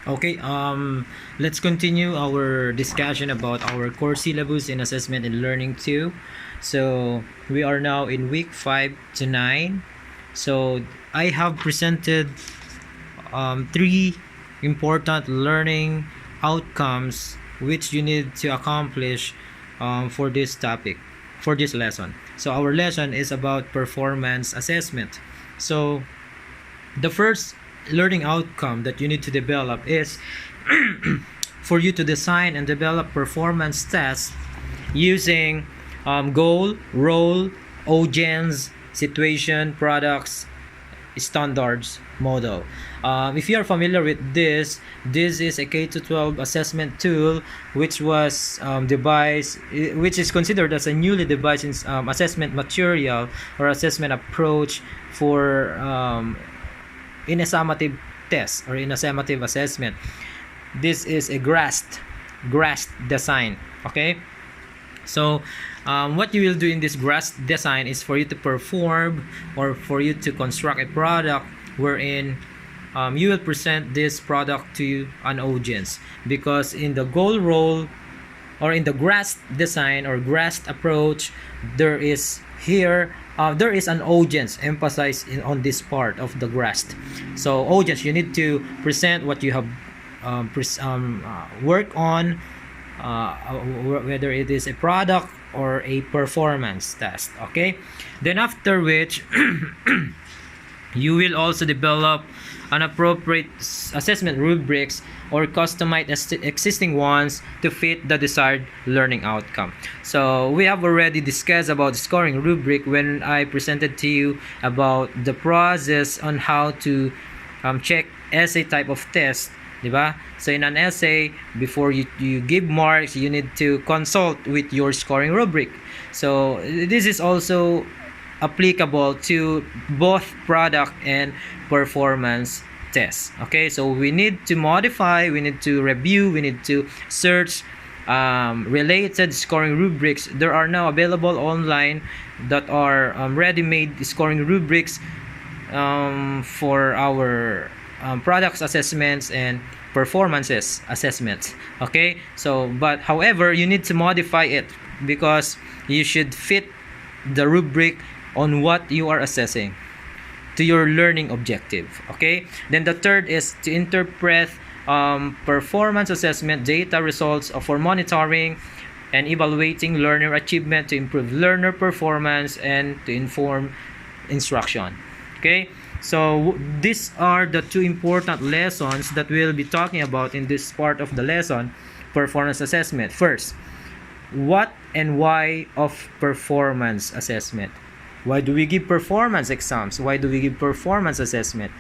Okay, let's continue our discussion about our core syllabus in assessment and learning 2. So, we are now in week 5 to 9. So, I have presented three important learning outcomes which you need to accomplish for this topic, for this lesson. So, our lesson is about performance assessment. So, the first learning outcome that you need to develop is for you to design and develop performance tests using goal, role, audience, situation, products, standards model. If you are familiar with this is a K-12 assessment tool which was devised, which is considered as a newly devised assessment material or assessment approach for in a summative test or in a summative assessment. This is a GRAST design. Okay, so what you will do in this GRAST design is for you to perform or for you to construct a product wherein you will present this product to an audience, because in the goal role or in the GRAST design or GRAST approach, there is an audience emphasized on this part of the GRAST. So audience, you need to present what you have worked on, whether it is a product or a performance test. Okay, then after which you will also develop an appropriate assessment rubrics or customize existing ones to fit the desired learning outcome. So we have already discussed about scoring rubric when I presented to you about the process on how to check essay type of test, diba? So in an essay, before you give marks, you need to consult with your scoring rubric. So this is also applicable to both product and performance tests. Okay, so we need to modify, we need to review, we need to search related scoring rubrics. There are now available online that are ready-made scoring rubrics for our products assessments and performances assessments. Okay, so but however, you need to modify it because you should fit the rubric on what you are assessing to your learning objective. Okay, then the third is to interpret performance assessment data results for monitoring and evaluating learner achievement to improve learner performance and to inform instruction. Okay, so these are the two important lessons that we'll be talking about in this part of the lesson, performance assessment. First, what and why of performance assessment? Why do we give performance exams? Why do we give performance assessment?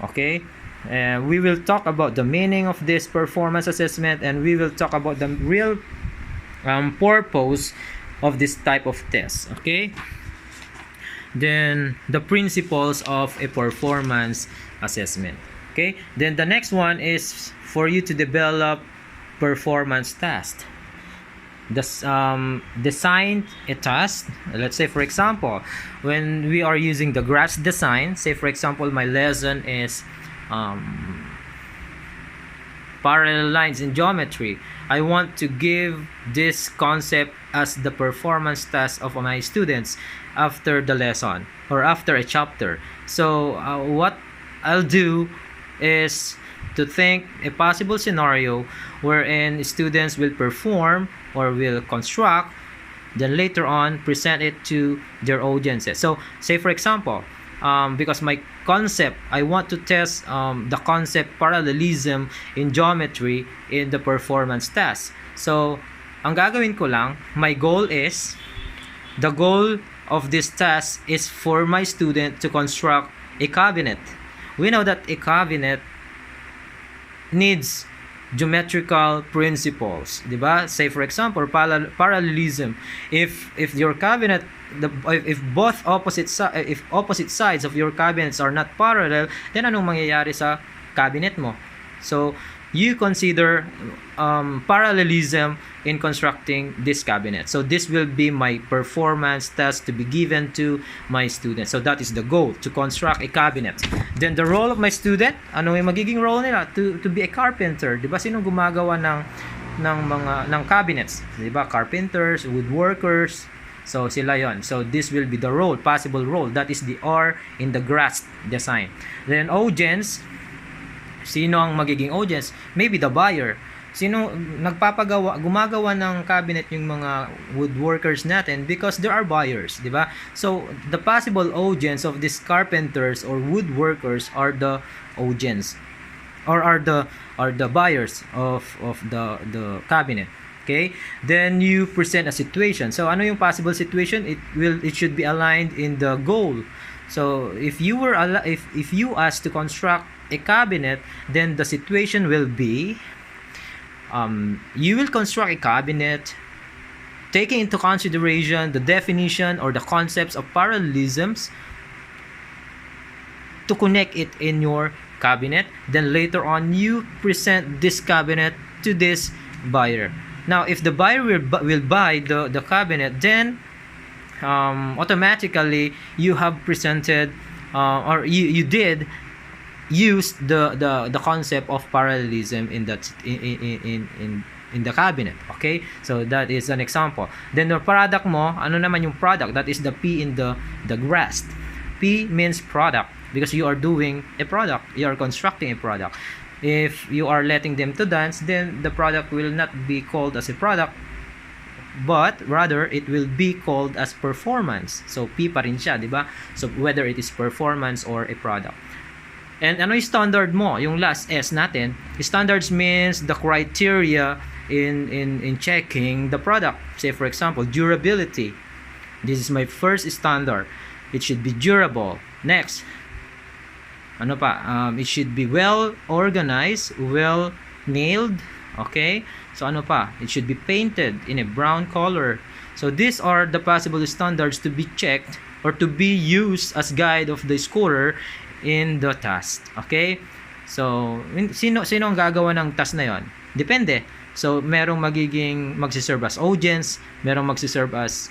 Okay, we will talk about the meaning of this performance assessment, and we will talk about the real purpose of this type of test. Okay, then the principles of a performance assessment. Okay, then the next one is for you to develop performance test. Design a task. Let's say, for example, when we are using the GRAST design, say for example my lesson is parallel lines in geometry. I want to give this concept as the performance task of my students after the lesson or after a chapter. So what I'll do is to think a possible scenario wherein students will perform or will construct, then later on present it to their audiences. So say for example, because my concept, I want to test the concept parallelism in geometry in the performance test. So ang gagawin ko lang, my goal is, the goal of this test is for my student to construct a cabinet. We know that a cabinet needs geometrical principles, diba? Say for example, parallelism. If your cabinet, if opposite sides of your cabinets are not parallel, then anong mangyayari sa cabinet mo? So you consider parallelism in constructing this cabinet. So this will be my performance test to be given to my student. So that is the goal, to construct a cabinet. Then the role of my student, ano yung magiging role nila? To be a carpenter. Diba sino gumagawa ng cabinets? Diba? Carpenters, woodworkers. So sila yon. So this will be the role, possible role. That is the R in the GRASP design. Then audience, sino ang magiging audience? Maybe the buyer. Sino gumagawa ng cabinet yung mga woodworkers natin, because there are buyers, di ba? So the possible audience of these carpenters or woodworkers are the audience, or are the buyers of the cabinet. Okay? Then you present a situation. So ano yung possible situation? It should be aligned in the goal. So if you asked to construct a cabinet, then the situation will be you will construct a cabinet taking into consideration the definition or the concepts of parallelisms to connect it in your cabinet. Then later on, you present this cabinet to this buyer. Now, if the buyer will buy the cabinet, then automatically you have presented or you did use the concept of parallelism in the cabinet. Okay, so that is an example. Then the product mo, ano naman yung product? That is the P in the GRASP. P means product, because you are doing a product, you are constructing a product. If you are letting them to dance, then the product will not be called as a product, but rather it will be called as performance. So P pa rin siya, di ba? So whether it is performance or a product. And ano yung standard mo? Yung last S natin. Standards means the criteria in checking the product. Say for example, durability. This is my first standard. It should be durable. Next, ano pa? It should be well organized, well nailed. Okay? So ano pa? It should be painted in a brown color. So these are the possible standards to be checked or to be used as guide of the scorer in the task. Okay? So, sino ang gagawa ng task na yon? Depende. So, merong magsiserve as audience, merong magsiserve as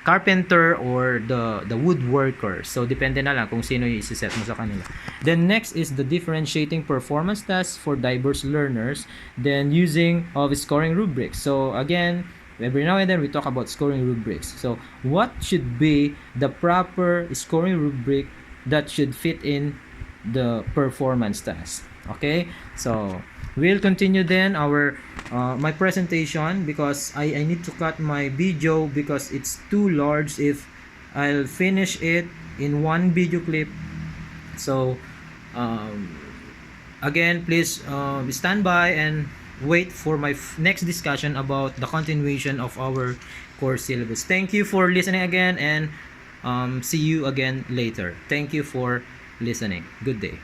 carpenter or the woodworker. So, depende na lang kung sino yung isi-set mo sa kanila. Then, next is the differentiating performance test for diverse learners. Then, using of scoring rubrics. So, again, every now and then we talk about scoring rubrics. So what should be the proper scoring rubric that should fit in the performance test? Okay, so we'll continue then our my presentation, because I need to cut my video because it's too large if I'll finish it in one video clip. So again, please stand by and wait for my next discussion about the continuation of our course syllabus. Thank you for listening again, and see you again later. Thank you for listening. Good day.